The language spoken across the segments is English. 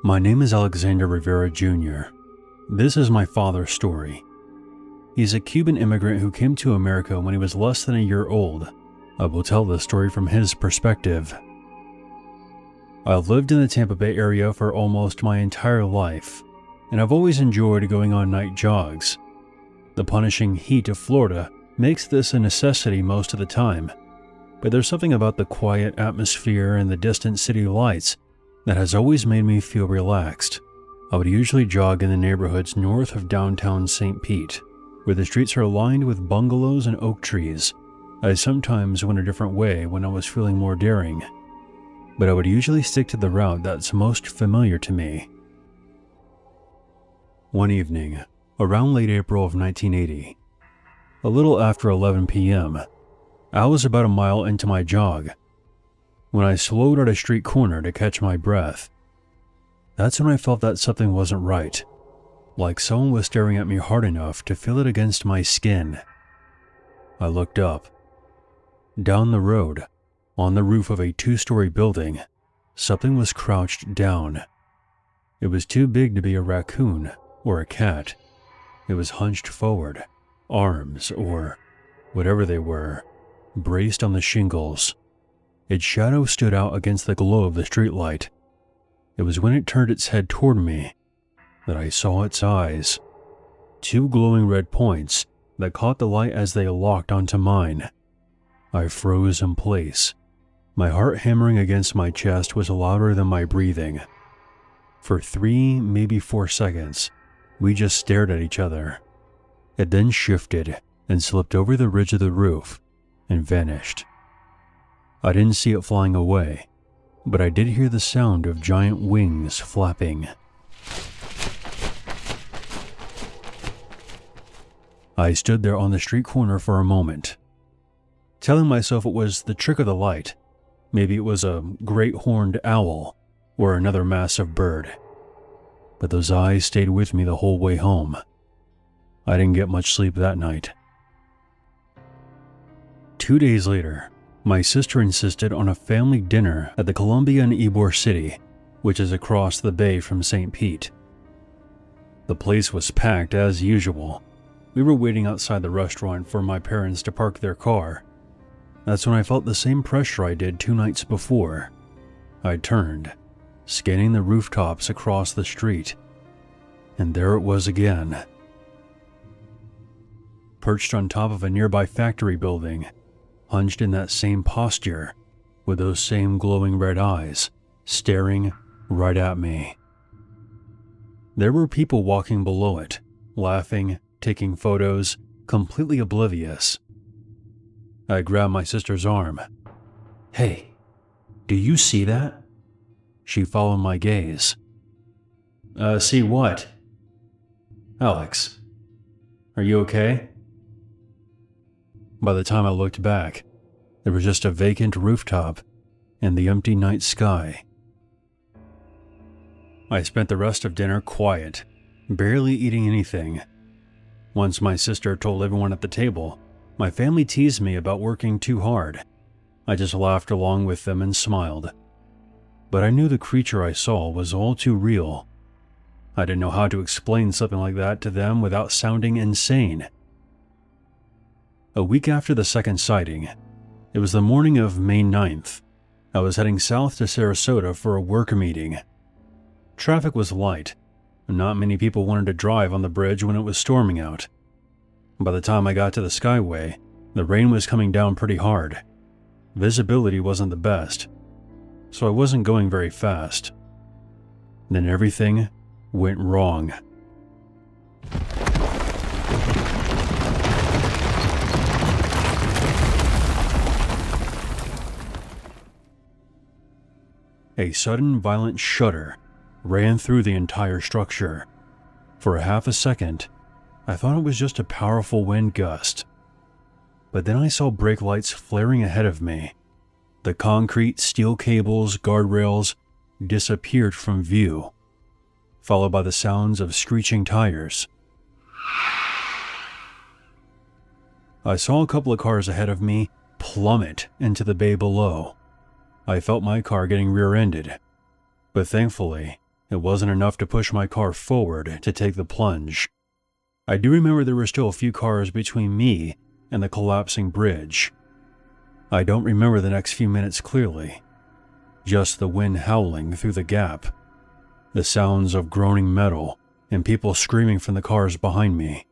My name is Alexander Rivera Jr. This is my father's story. He's a Cuban immigrant who came to America when he was less than a year old. I will tell this story from his perspective. I've lived in the Tampa Bay area for almost my entire life, and I've always enjoyed going on night jogs. The punishing heat of Florida makes this a necessity most of the time, but there's something about the quiet atmosphere and the distant city lights that has always made me feel relaxed. I would usually jog in the neighborhoods north of downtown St. Pete, where the streets are lined with bungalows and oak trees. I sometimes went a different way when I was feeling more daring, but I would usually stick to the route that's most familiar to me. One evening, around late April of 1980, a little after 11 p.m., I was about a mile into my jog when I slowed at a street corner to catch my breath. That's when I felt that something wasn't right, like someone was staring at me hard enough to feel it against my skin. I looked up. Down the road, on the roof of a 2-story building, something was crouched down. It was too big to be a raccoon or a cat. It was hunched forward, arms, or whatever they were, braced on the shingles. Its shadow stood out against the glow of the streetlight. It was when it turned its head toward me that I saw its eyes, 2 glowing red points that caught the light as they locked onto mine. I froze in place. My heart hammering against my chest was louder than my breathing. For 3, maybe 4 seconds, we just stared at each other. It then shifted and slipped over the ridge of the roof and vanished. I didn't see it flying away, but I did hear the sound of giant wings flapping. I stood there on the street corner for a moment, telling myself it was the trick of the light. Maybe it was a great horned owl or another massive bird. But those eyes stayed with me the whole way home. I didn't get much sleep that night. 2 days later, my sister insisted on a family dinner at the Columbia in Ybor City, which is across the bay from St. Pete. The place was packed as usual. We were waiting outside the restaurant for my parents to park their car. That's when I felt the same pressure I did 2 nights before. I turned, scanning the rooftops across the street, and there it was again. Perched on top of a nearby factory building, hunched in that same posture, with those same glowing red eyes, staring right at me. There were people walking below it, laughing, taking photos, completely oblivious. I grabbed my sister's arm. "Hey, do you see that?" She followed my gaze. See what?" "Alex, are you okay?" By the time I looked back, there was just a vacant rooftop and the empty night sky. I spent the rest of dinner quiet, barely eating anything. Once my sister told everyone at the table, my family teased me about working too hard. I just laughed along with them and smiled. But I knew the creature I saw was all too real. I didn't know how to explain something like that to them without sounding insane. A week after the second sighting, it was the morning of May 9th. I was heading south to Sarasota for a work meeting. Traffic was light, and not many people wanted to drive on the bridge when it was storming out. By the time I got to the Skyway, the rain was coming down pretty hard. Visibility wasn't the best, so I wasn't going very fast. Then everything went wrong. A sudden violent shudder ran through the entire structure. For a half a second, I thought it was just a powerful wind gust. But then I saw brake lights flaring ahead of me. The concrete, steel cables, guardrails disappeared from view, followed by the sounds of screeching tires. I saw a couple of cars ahead of me plummet into the bay below. I felt my car getting rear-ended, but thankfully, It wasn't enough to push my car forward to take the plunge. I do remember there were still a few cars between me and the collapsing bridge. I don't remember the next few minutes clearly, just the wind howling through the gap, the sounds of groaning metal, and people screaming from the cars behind me.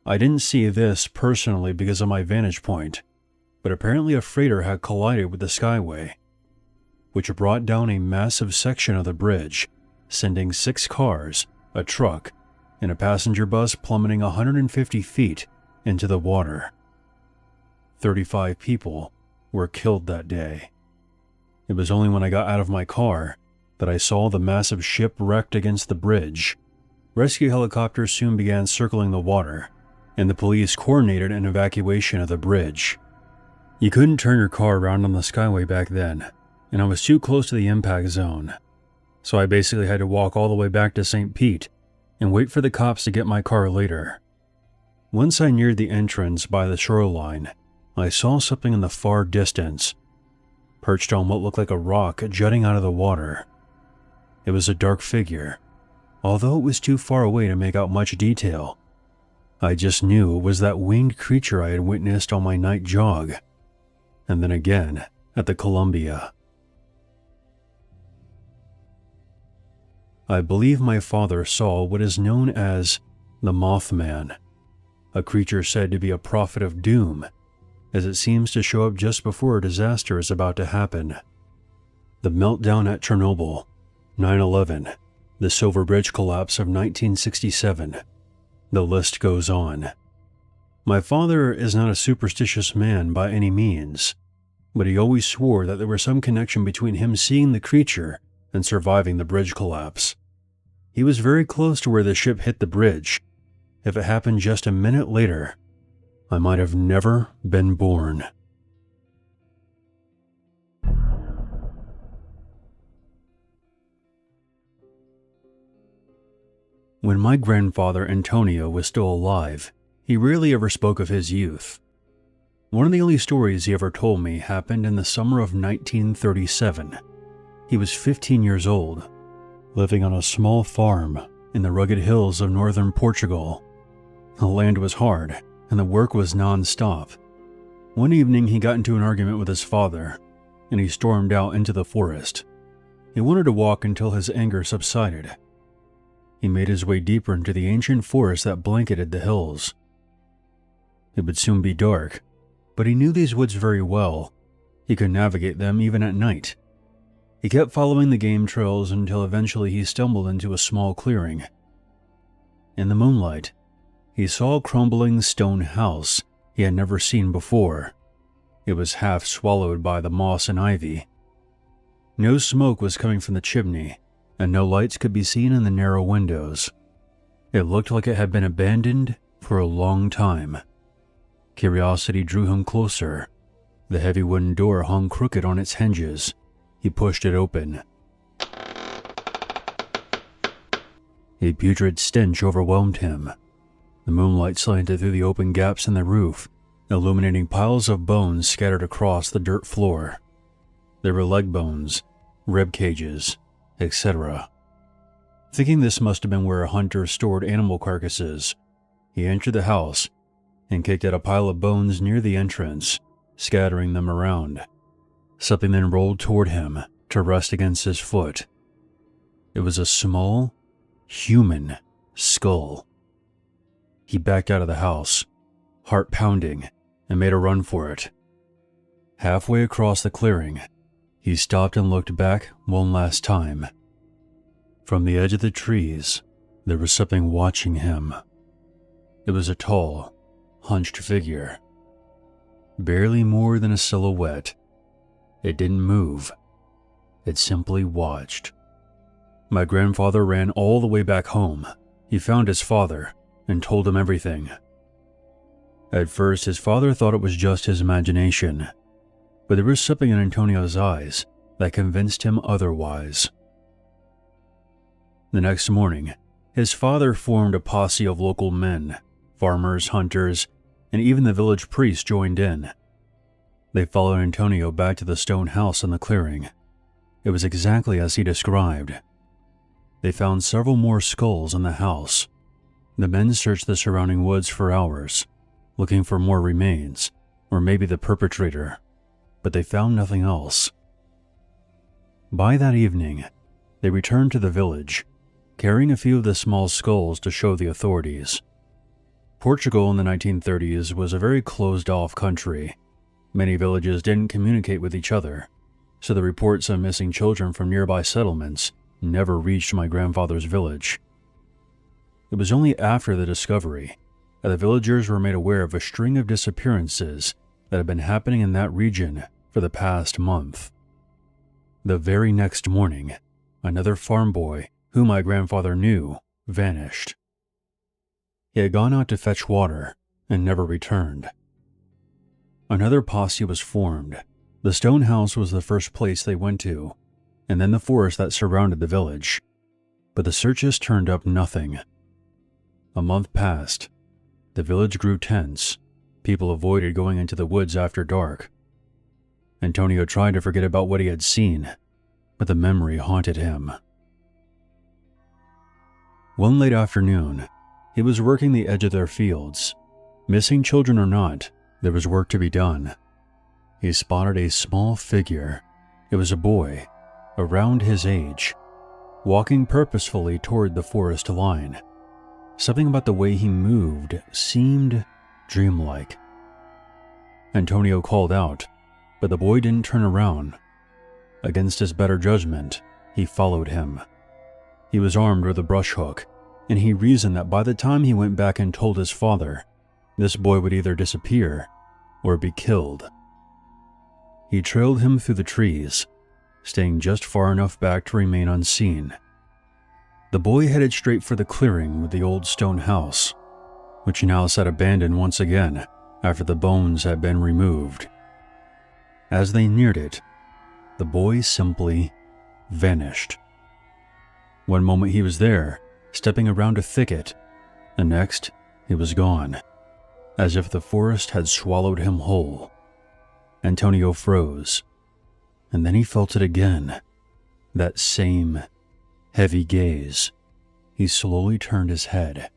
I didn't see this personally because of my vantage point, but apparently a freighter had collided with the skyway, which brought down a massive section of the bridge, sending 6 cars, a truck, and a passenger bus plummeting 150 feet into the water. 35 people were killed that day. It was only when I got out of my car that I saw the massive ship wrecked against the bridge. Rescue helicopters soon began circling the water, and the police coordinated an evacuation of the bridge. You couldn't turn your car around on the skyway back then, and I was too close to the impact zone, so I basically had to walk all the way back to St. Pete and wait for the cops to get my car later. Once I neared the entrance by the shoreline, I saw something in the far distance, perched on what looked like a rock jutting out of the water. It was a dark figure, although it was too far away to make out much detail. I just knew it was that winged creature I had witnessed on my night jog, and then again at the Columbia. I believe my father saw what is known as the Mothman, a creature said to be a prophet of doom, as it seems to show up just before a disaster is about to happen. The meltdown at Chernobyl, 9/11, the Silver Bridge collapse of 1967. The list goes on. My father is not a superstitious man by any means, but he always swore that there was some connection between him seeing the creature and surviving the bridge collapse. He was very close to where the ship hit the bridge. If it happened just a minute later, I might have never been born. When my grandfather Antonio was still alive, he rarely ever spoke of his youth. One of the only stories he ever told me happened in the summer of 1937. He was 15 years old, living on a small farm in the rugged hills of northern Portugal. The land was hard, and the work was non-stop. One evening he got into an argument with his father, and he stormed out into the forest. He wanted to walk until his anger subsided. He made his way deeper into the ancient forest that blanketed the hills. It would soon be dark, but he knew these woods very well. He could navigate them even at night. He kept following the game trails until eventually he stumbled into a small clearing. In the moonlight, he saw a crumbling stone house he had never seen before. It was half swallowed by the moss and ivy. No smoke was coming from the chimney, and no lights could be seen in the narrow windows. It looked like it had been abandoned for a long time. Curiosity drew him closer. The heavy wooden door hung crooked on its hinges. He pushed it open. A putrid stench overwhelmed him. The moonlight slanted through the open gaps in the roof, illuminating piles of bones scattered across the dirt floor. There were leg bones, rib cages, etc. Thinking this must have been where a hunter stored animal carcasses, he entered the house and kicked at a pile of bones near the entrance, scattering them around. Something then rolled toward him to rest against his foot. It was a small, human skull. He backed out of the house, heart pounding, and made a run for it. Halfway across the clearing, he stopped and looked back one last time. From the edge of the trees, there was something watching him. It was a tall, hunched figure, barely more than a silhouette. It didn't move. It simply watched. My grandfather ran all the way back home. He found his father and told him everything. At first, his father thought it was just his imagination, but there was something in Antonio's eyes that convinced him otherwise. The next morning, his father formed a posse of local men, farmers, hunters, and even the village priest joined in. They followed Antonio back to the stone house in the clearing. It was exactly as he described. They found several more skulls in the house. The men searched the surrounding woods for hours, looking for more remains, or maybe the perpetrator, but they found nothing else. By that evening, they returned to the village, carrying a few of the small skulls to show the authorities. Portugal in the 1930s was a very closed-off country. Many villages didn't communicate with each other, so the reports of missing children from nearby settlements never reached my grandfather's village. It was only after the discovery that the villagers were made aware of a string of disappearances that had been happening in that region for the past month. The very next morning, another farm boy who my grandfather knew vanished. He had gone out to fetch water and never returned. Another posse was formed. The stone house was the first place they went to, and then the forest that surrounded the village. But the searches turned up nothing. A month passed. The village grew tense. People avoided going into the woods after dark. Antonio tried to forget about what he had seen, but the memory haunted him. One late afternoon, he was working the edge of their fields. Missing children or not, there was work to be done. He spotted a small figure. It was a boy, around his age, walking purposefully toward the forest line. Something about the way he moved seemed dreamlike. Antonio called out, but the boy didn't turn around. Against his better judgment, he followed him. He was armed with a brush hook, and he reasoned that by the time he went back and told his father, this boy would either disappear or be killed. He trailed him through the trees, staying just far enough back to remain unseen. The boy headed straight for the clearing with the old stone house, which now sat abandoned once again after the bones had been removed. As they neared it, the boy simply vanished. One moment he was there, stepping around a thicket. The next, he was gone, as if the forest had swallowed him whole. Antonio froze, and then he felt it again, that same heavy gaze. He slowly turned his head.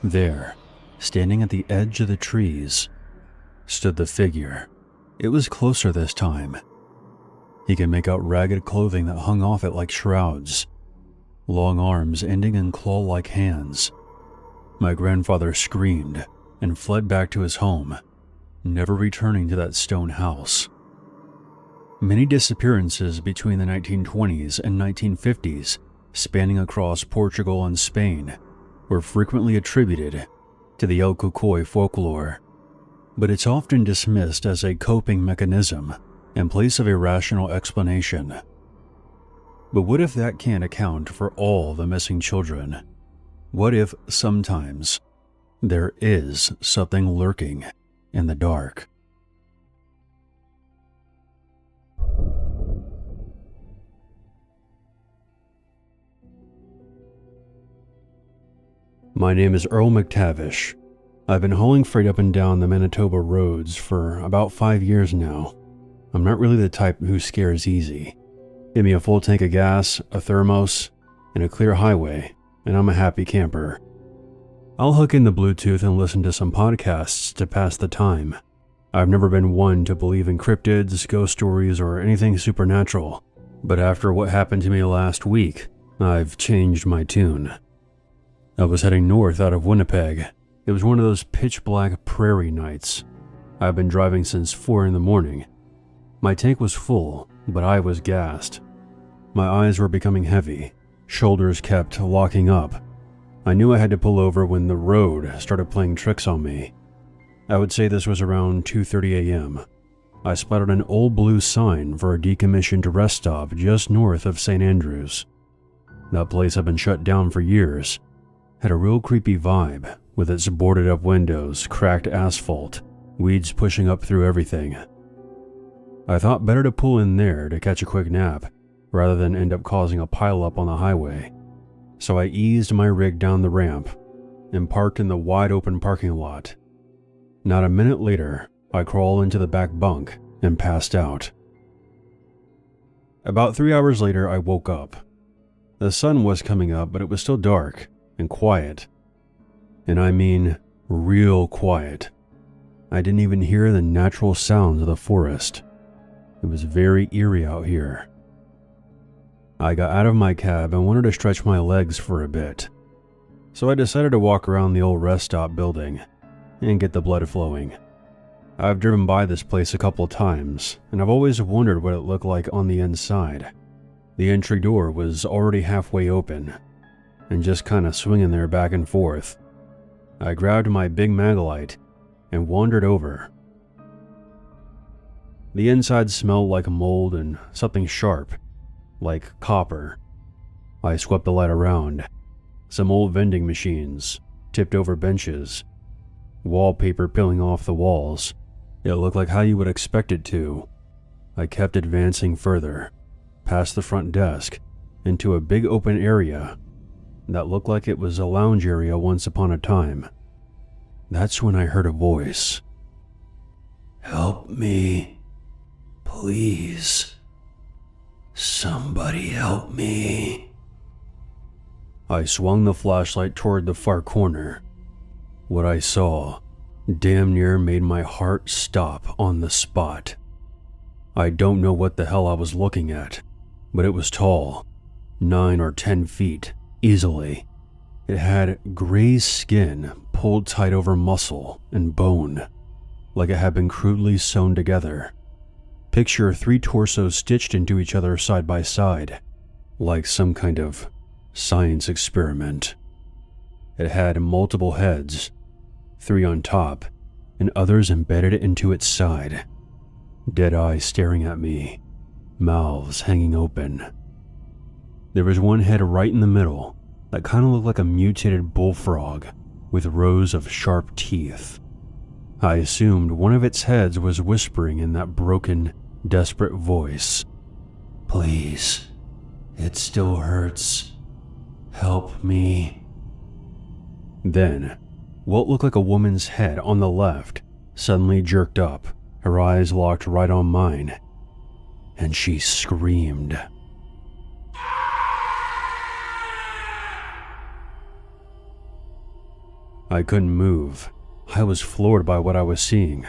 There, standing at the edge of the trees, stood the figure. It was closer this time. He could make out ragged clothing that hung off it like shrouds, long arms ending in claw-like hands. My grandfather screamed and fled back to his home, never returning to that stone house. Many disappearances between the 1920s and 1950s, spanning across Portugal and Spain, were frequently attributed to the El Cucoy folklore, but it's often dismissed as a coping mechanism in place of a rational explanation. But what if that can't account for all the missing children? What if sometimes there is something lurking in the dark? My name is Earl McTavish. I've been hauling freight up and down the Manitoba roads for about 5 years now. I'm not really the type who scares easy. Give me a full tank of gas, a thermos, and a clear highway, and I'm a happy camper. I'll hook in the Bluetooth and listen to some podcasts to pass the time. I've never been one to believe in cryptids, ghost stories, or anything supernatural, but after what happened to me last week, I've changed my tune. I was heading north out of Winnipeg. It was one of those pitch-black prairie nights. I've been driving since 4 in the morning. My tank was full, but I was gassed. My eyes were becoming heavy. Shoulders kept locking up. I knew I had to pull over when the road started playing tricks on me. I would say this was around 2:30 a.m. I spotted an old blue sign for a decommissioned rest stop just north of St. Andrews. That place had been shut down for years. Had a real creepy vibe, with its boarded up windows, cracked asphalt, weeds pushing up through everything. I thought better to pull in there to catch a quick nap, rather than end up causing a pileup on the highway. So I eased my rig down the ramp and parked in the wide open parking lot. Not a minute later, I crawled into the back bunk and passed out. About 3 hours later, I woke up. The sun was coming up, but it was still dark and quiet. And I mean real quiet. I didn't even hear the natural sounds of the forest. It was very eerie out here. I got out of my cab and wanted to stretch my legs for a bit. So I decided to walk around the old rest stop building and get the blood flowing. I've driven by this place a couple times, and I've always wondered what it looked like on the inside. The entry door was already halfway open, and just kinda swinging there back and forth. I grabbed my big Maglite and wandered over. The inside smelled like mold and something sharp, like copper. I swept the light around. Some old vending machines, tipped over benches, wallpaper peeling off the walls. It looked like how you would expect it to. I kept advancing further, past the front desk, into a big open area that looked like it was a lounge area once upon a time. That's when I heard a voice. "Help me, please. Somebody help me." I swung the flashlight toward the far corner. What I saw damn near made my heart stop on the spot. I don't know what the hell I was looking at, but it was tall, 9 or 10 feet, easily. It had gray skin pulled tight over muscle and bone, like it had been crudely sewn together. Picture 3 torsos stitched into each other side by side, like some kind of science experiment. It had multiple heads, 3 on top, and others embedded into its side. Dead eyes staring at me, mouths hanging open. There was one head right in the middle that kind of looked like a mutated bullfrog with rows of sharp teeth. I assumed one of its heads was whispering in that broken, desperate voice. "Please, it still hurts. Help me." Then, what looked like a woman's head on the left suddenly jerked up, her eyes locked right on mine, and she screamed. I couldn't move. I was floored by what I was seeing.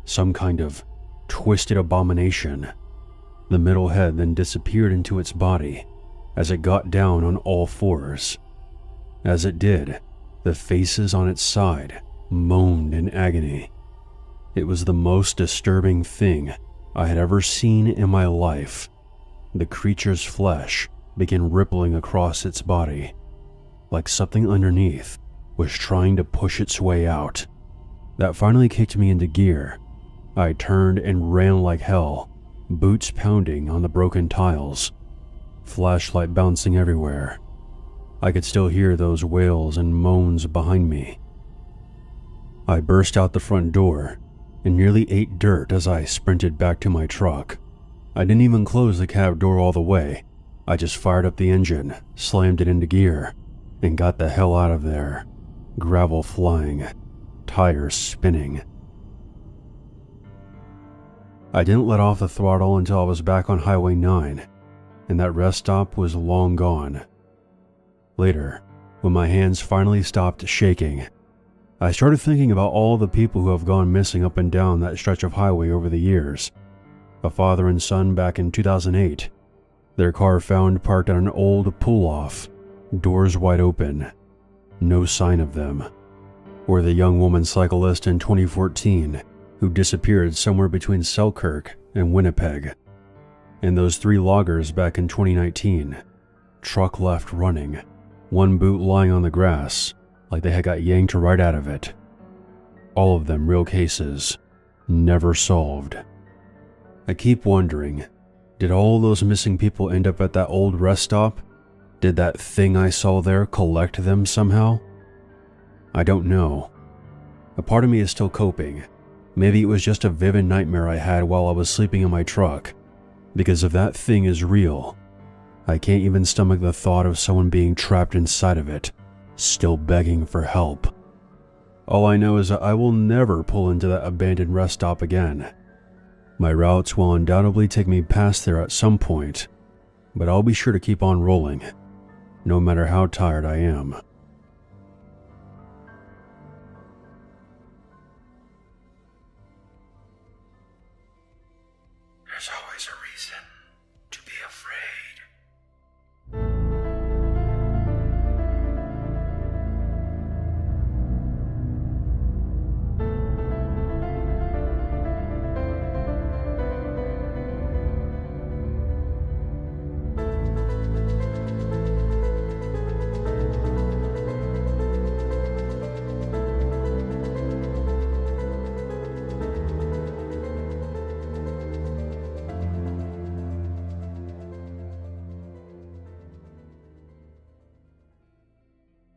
Some kind of twisted abomination. The middle head then disappeared into its body as it got down on all fours. As it did, the faces on its side moaned in agony. It was the most disturbing thing I had ever seen in my life. The creature's flesh began rippling across its body, like something underneath was trying to push its way out. That finally kicked me into gear. I turned and ran like hell, boots pounding on the broken tiles, flashlight bouncing everywhere. I could still hear those wails and moans behind me. I burst out the front door and nearly ate dirt as I sprinted back to my truck. I didn't even close the cab door all the way. I just fired up the engine, slammed it into gear, and got the hell out of there. Gravel flying, tires spinning. I didn't let off the throttle until I was back on Highway 9, and that rest stop was long gone. Later, when my hands finally stopped shaking, I started thinking about all the people who have gone missing up and down that stretch of highway over the years. A father and son back in 2008. Their car found parked at an old pull-off, doors wide open. No sign of them. Or the young woman cyclist in 2014 who disappeared somewhere between Selkirk and Winnipeg. And those 3 loggers back in 2019. Truck left running, one boot lying on the grass like they had got yanked right out of it. All of them real cases, never solved. I keep wondering, did all those missing people end up at that old rest stop? Did that thing I saw there collect them somehow? I don't know. A part of me is still coping. Maybe it was just a vivid nightmare I had while I was sleeping in my truck. Because if that thing is real, I can't even stomach the thought of someone being trapped inside of it, still begging for help. All I know is that I will never pull into that abandoned rest stop again. My routes will undoubtedly take me past there at some point, but I'll be sure to keep on rolling no matter how tired I am.